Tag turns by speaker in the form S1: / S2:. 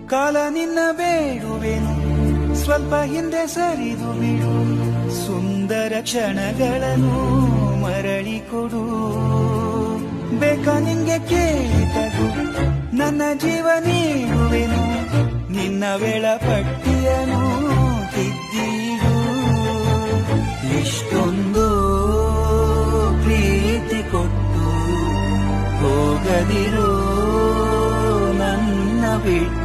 S1: ಕಾಲ ನಿನ್ನ ಬೇಡುವೆನು, ಸ್ವಲ್ಪ ಹಿಂದೆ ಸರಿದು ಬಿಡು, ಸುಂದರ ಕ್ಷಣಗಳನ್ನು ಮರಳಿ ಕೊಡು. ಬೇಕ ನಿಂಗೆ ಕೇಳಿದದು ನನ್ನ ಜೀವ ನೀಡುವೆನು, ನಿನ್ನ ವೇಳಾಪಟ್ಟಿಯನು ತಿದ್ದಿಡು. ಇಷ್ಟೊಂದು ಪ್ರೀತಿ ಕೊಟ್ಟು ಹೋಗದಿರೋ ನನ್ನ ಬಿಟ್ಟು.